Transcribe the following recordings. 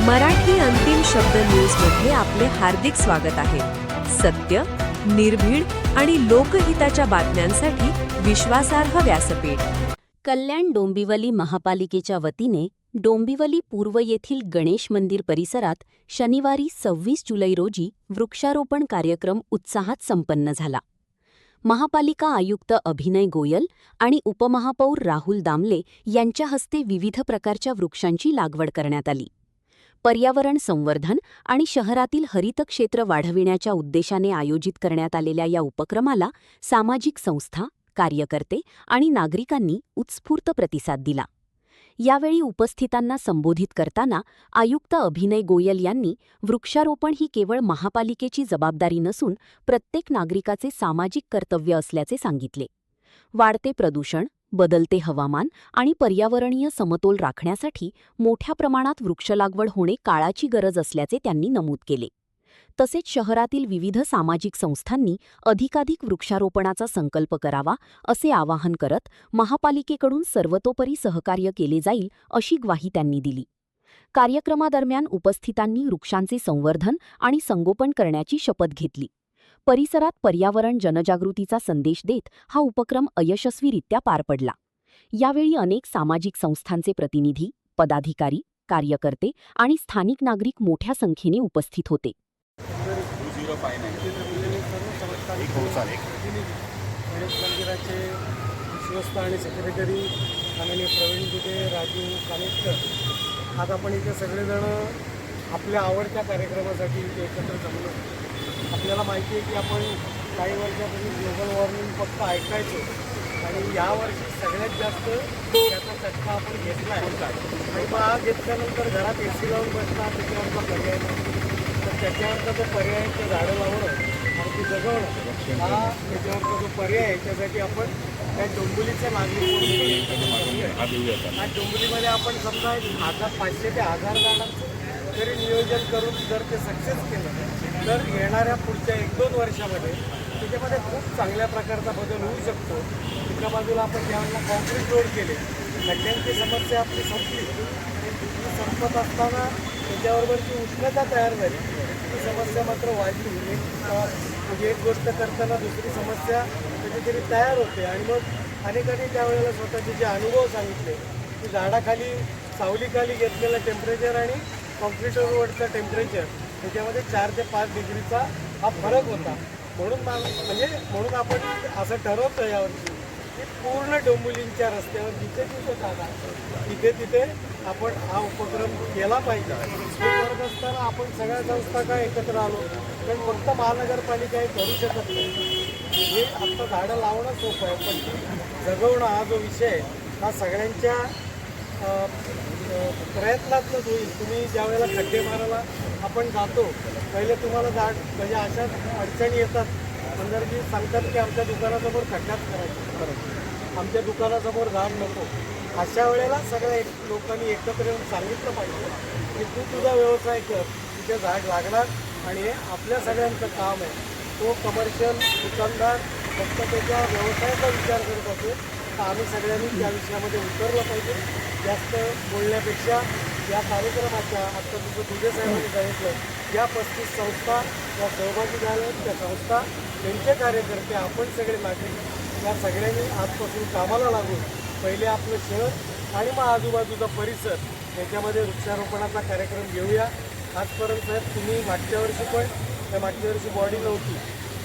मराठी अंतिम शब्द न्यूजमध्ये आपले हार्दिक स्वागत आहे. सत्य, निर्भीड आणि लोकहिताच्या बातम्यांसाठी विश्वासार्ह व्यासपीठ. कल्याण डोंबिवली महापालिकेच्या वतीने डोंबिवली पूर्व येथील गणेश मंदिर परिसरात शनिवारी 26 जुलै रोजी वृक्षारोपण कार्यक्रम उत्साहात संपन्न झाला. महापालिका आयुक्त अभिनय गोयल आणि उपमहापौर राहुल दामले यांच्या हस्ते विविध प्रकारच्या वृक्षांची लागवड करण्यात आली. पर्यावरण संवर्धन आणि शहरातील हरित क्षेत्र वाढविण्याच्या उद्देशाने आयोजित करण्यात आलेल्या या उपक्रमाला सामाजिक संस्था, कार्यकर्ते आणि नागरिकांनी उत्स्फूर्त प्रतिसाद दिला. यावेळी उपस्थितांना संबोधित करताना आयुक्त अभिनय गोयल यांनी वृक्षारोपण ही केवळ महापालिकेची जबाबदारी नसून प्रत्येक नागरिकाचे सामाजिक कर्तव्य असल्याचे सांगितले. वाढते प्रदूषण, बदलते हवामान आणि पर्यावरणीय समतोल राखण्यासाठी मोठ्या प्रमाणात वृक्षलागवड होणे काळाची गरज असल्याचे त्यांनी नमूद केले. तसेच शहरातील विविध सामाजिक संस्थांनी अधिकाधिक वृक्षारोपणाचा संकल्प करावा असे आवाहन करत महापालिकेकडून सर्वतोपरी सहकार्य केले जाईल अशी ग्वाही त्यांनी दिली. कार्यक्रमादरम्यान उपस्थितांनी वृक्षांचे संवर्धन आणि संगोपन करण्याची शपथ घेतली. परिसरात पर्यावरण जनजागृतीचा संदेश देत हा उपक्रम अयशस्वीरित्या पार पडला. यावेळी अनेक सामाजिक संस्थांचे प्रतिनिधी, पदाधिकारी, कार्यकर्ते आणि स्थानिक नागरिक मोठ्या संख्येने उपस्थित होते. गणेश मंदिराचे विश्वस्त आणि सेक्रेटरी माननीय प्रवीण दुबे, राजू कानेटकर, आज आपण इथे सगळेजण आपल्या आवडत्या कार्यक्रमासाठी इथे एकत्र जमलो. आपल्याला माहिती आहे की आपण काही वर्षापूर्वी ग्लोबल वॉर्मिंग फक्त ऐकायचो आणि यावर्षी सगळ्यात जास्त याचा चटका आपण घेतला आहे. आणि मग हा घेतल्यानंतर घरात AC लावून बसणं त्याच्यावरचा पर्याय नाही, तर त्याच्यावरचा जो पर्याय ते झाडं लावणं आणि ते जगवणं हा त्याच्यावरचा जो पर्याय आहे. त्यासाठी आपण त्या डोंबिवलीचे नागरिक आज डोंबिवलीमध्ये आपण समजा 500 ते 1000 झाडांचं तरी नियोजन करून जर ते सक्सेस केलं तर येणाऱ्या पुढच्या 1-2 वर्षामध्ये त्याच्यामध्ये खूप चांगल्या प्रकारचा बदल होऊ शकतो. एका बाजूला आपण ज्यावेळेला कॉन्क्रीट रोड केले, खड्ड्यांची समस्या आपली संपली. ती संपत असताना त्याच्याबरोबरची उष्णता तयार झाली, ती समस्या मात्र वाढली. म्हणजे एक गोष्ट करताना दुसरी समस्या कधीतरी तयार होते. आणि मग अनेकांनी त्यावेळेला स्वतःचे जे अनुभव सांगितले की झाडाखाली सावलीखाली घेतलेलं टेम्परेचर आणि कॉन्क्रीट रोडचं टेम्परेचर त्याच्यामध्ये 4 ते 5 डिग्रीचा हा फरक होता. म्हणून आपण असं ठरवतो यावर्षी की पूर्ण डोंबिवलीच्या रस्त्यावर जिथे जिथे जागा तिथे आपण हा उपक्रम केला पाहिजे. हे करत असताना आपण सगळ्या संस्था काय एकत्र आलो, कारण फक्त महानगरपालिका हे करू शकत नाही. हे आत्ता झाडं लावणं सोपं आहे, पण ती जगवणं हा जो विषय आहे हा सगळ्यांच्या प्रयत्नातच होईल. तुम्ही ज्यावेळेला खड्डे मारायला आपण जातो, पहिले तुम्हाला झाड म्हणजे अशा अडचणी येतात, मंदारजी सांगतात की आमच्या दुकानासमोर खड्डाच करायचं, आमच्या दुकानासमोर झाड नको. अशा वेळेला सगळ्या लोकांनी एकत्र येऊन सांगितलं पाहिजे की तू तुझा व्यवसाय कर, तिथे झाड लागणार आणि हे आपल्या सगळ्यांचं काम आहे. तो कमर्शियल दुकानदार फक्त त्याच्या व्यवसायाचा विचार करत असेल तर आम्ही सगळ्यांनी त्या विषयामध्ये उतरलं पाहिजे. जास्त बोलण्यापेक्षा या कार्यक्रमाच्या आत्ता तुझे साहेबांनी सांगितलं या 35 संस्था या सहभागी झाल्या, त्या संस्था त्यांचे कार्यकर्ते आपण सगळे नागरिक या सगळ्यांनी आजपासून कामाला लागून पहिले आपलं शहर आणि मग आजूबाजूचा परिसर याच्यामध्ये वृक्षारोपणाचा कार्यक्रम घेऊया. आजपर्यंत साहेब तुम्ही मागच्या वर्षी बॉडी नव्हती,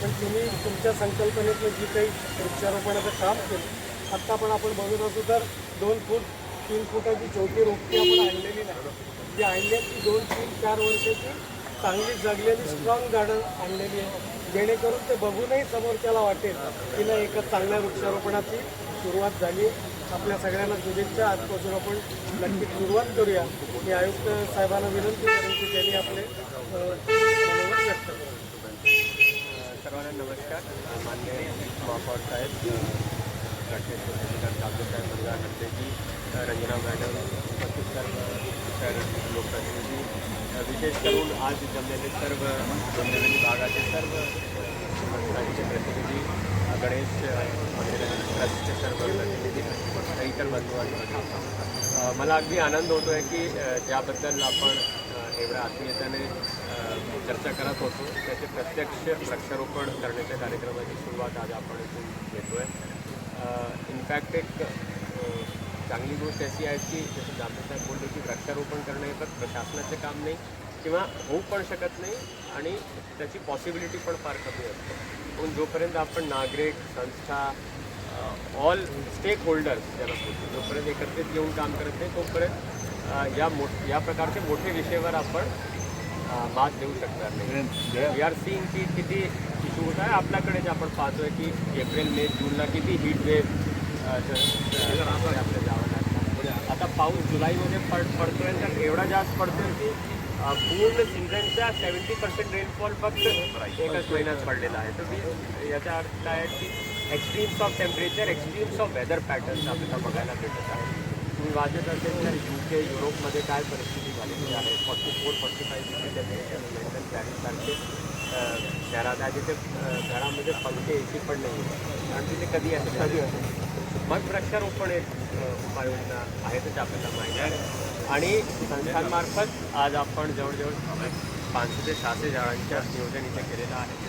पण तुम्ही तुमच्या संकल्पनेतलं जी काही वृक्षारोपणाचं काम केलं, आत्ता पण आपण बघत असू तर 2 फूट 3 फुटाची छोटी रोपटी आपण आणलेली नाही, जी आणली ती 2-3-4 वर्षाची चांगली जगलेली स्ट्रॉंग झाडं आणलेली आहे, जेणेकरून ते बघूनही समोरच्याला वाटेल की नाही एका चांगल्या वृक्षारोपणाची सुरुवात झाली. आपल्या सगळ्यांना शुभेच्छा. आजपासून आपण नक्की सुरुवात करूया. मी आयुक्त साहेबांना विनंती करेन की त्यांनी आपले मनोगत व्यक्त करावे. सर्वांना नमस्कार. मान्य महापौर साहेब, साहेब, मुलगा नंदेजी, रंजना मॅडम, उपस्थित सर्व लोकप्रतिनिधी, विशेष करून आज जमलेले सर्व डोंबिवली भागाचे सर्व संस्थांचे प्रतिनिधी, गणेश ट्रस्टचे सर्व प्रतिनिधी, इतर बंधू आणि मला अगदी आनंद होतो आहे की ज्याबद्दल आपण एवढ्या आत्मीयतेने चर्चा करत होतो त्याचे प्रत्यक्ष वृक्षारोपण करण्याच्या कार्यक्रमाची सुरुवात आज आपण इथून घेतो आहे. इनफॅक्ट एक चांगली गोष्ट अशी आहे की जसं जांभेसाहेब बोलले की वृक्षारोपण करणं हे फक्त प्रशासनाचे काम नाही किंवा होऊ पण शकत नाही आणि त्याची पॉसिबिलिटी पण फार कमी असते. पण जोपर्यंत आपण नागरिक संस्था ऑल स्टेक होल्डर्स ज्याला बोलतो जोपर्यंत एकत्रित येऊन काम करत नाही तोपर्यंत या प्रकारचे मोठे विषयावर आपण मात देऊ शकणार नाही. वी आर सीइंग की किती इश्यू होत आहे आपल्याकडे जे आपण पाहतोय की एप्रिल मे जूनला किती हीट वेव्ह आपल्या जावं लागतं. आता पाऊस जुलैमध्ये पडतोय तर एवढा जास्त पडतोय की पूर्ण सीझनचा 70% रेनफॉल फक्त एकच महिन्यात पडलेला आहे. तर याचा अर्थ काय आहे की extremes of temperature extremes of weather patterns आपल्याला बघायला भेटत आहे. तुम्ही वाचत असेल तर UK युरोपमध्ये काय परिस्थिती झालेली आहे. 44-45 डिग्री टेम्परेचर लंडन पॅरिससारखे शहरात आहे जिथे घरामध्ये पंखे AC पण नाही आहे कारण तिथे कधी असेल. मग वृक्षारोपण एक उपाययोजना आहेतच आपल्याला माहिती आहे आणि संस्थांमार्फत आज आपण जवळजवळ 500 ते 600 झाडांचं नियोजन इथे केलेलं आहे.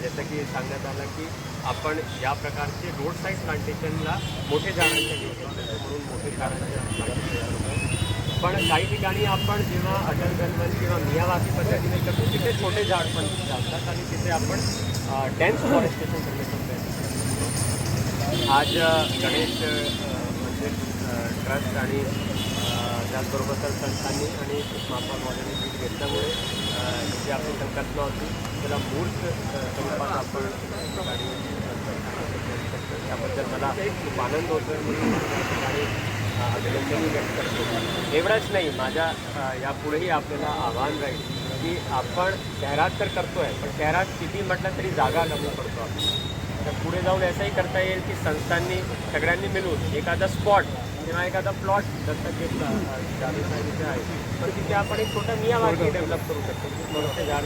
जसं की सांगण्यात आलं की आपण या प्रकारचे रोड साईड प्लांटेशनला मोठे झाडांच्या नियोजन करतो म्हणून मोठे झाडांच्या प्लांटेशन पण काही ठिकाणी आपण जेव्हा अटल गणपती किंवा मियावाकी पद्धतीने करतो तिथे छोटे झाड पण चालतात आणि तिथे आपण डेन्स फॉरेस्टेशन करण्याचा प्रयत्न करतो. आज गणेश मंदिर ट्रस्ट आणि त्याचबरोबर तर संस्थांनी आणि महात्मा मॉडेलने भेट घेतल्यामुळे जी आपली संकल्पना होती त्याला मूर्त स्वरूपात आपण ठिकाणी त्याबद्दल मला खूप आनंद होतो आहे म्हणून त्या ठिकाणी अभिनंदनही व्यक्त करतो. एवढंच नाही माझ्या यापुढेही आपल्याला आव्हान राहील की आपण शहरात तर करतो आहे पण शहरात किती म्हटलं तरी जागा कमी पडतो आपण. तर पुढे जाऊन असंही करता येईल की संस्थांनी सगळ्यांनी मिळून एखादा स्पॉट किंवा एखादा प्लॉट दत्तक घेतला जाधवसाहेब आहे पण तिथे आपण एक छोटा मियावाकी डेव्हलप करू शकतो की थोडंसं झाड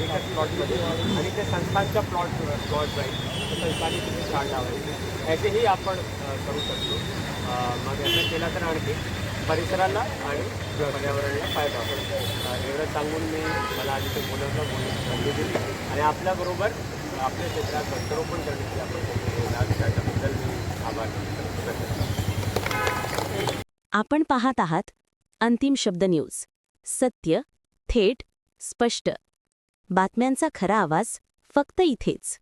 एकाच प्लॉटमध्ये आणि ते संस्थांचा प्लॉट राहील तर संस्थांनी तिथे झाड लावायचे याचेही आपण करू शकतो. मग असं केलं तर आणखी परिसराला आणि पर्यावरणाला फायदा होतो. एवढं सांगून मला आधी ते संधी दिली आणि आपल्याबरोबर आपल्या क्षेत्रात वृक्षारोपण करण्याची आपण त्याच्याबद्दल मी आभार व्यक्त करतो. आपण पाहत आहात अंतिम शब्द न्यूज. सत्य, थेट, स्पष्ट. बातम्यांचा खरा आवाज फक्त इथेच.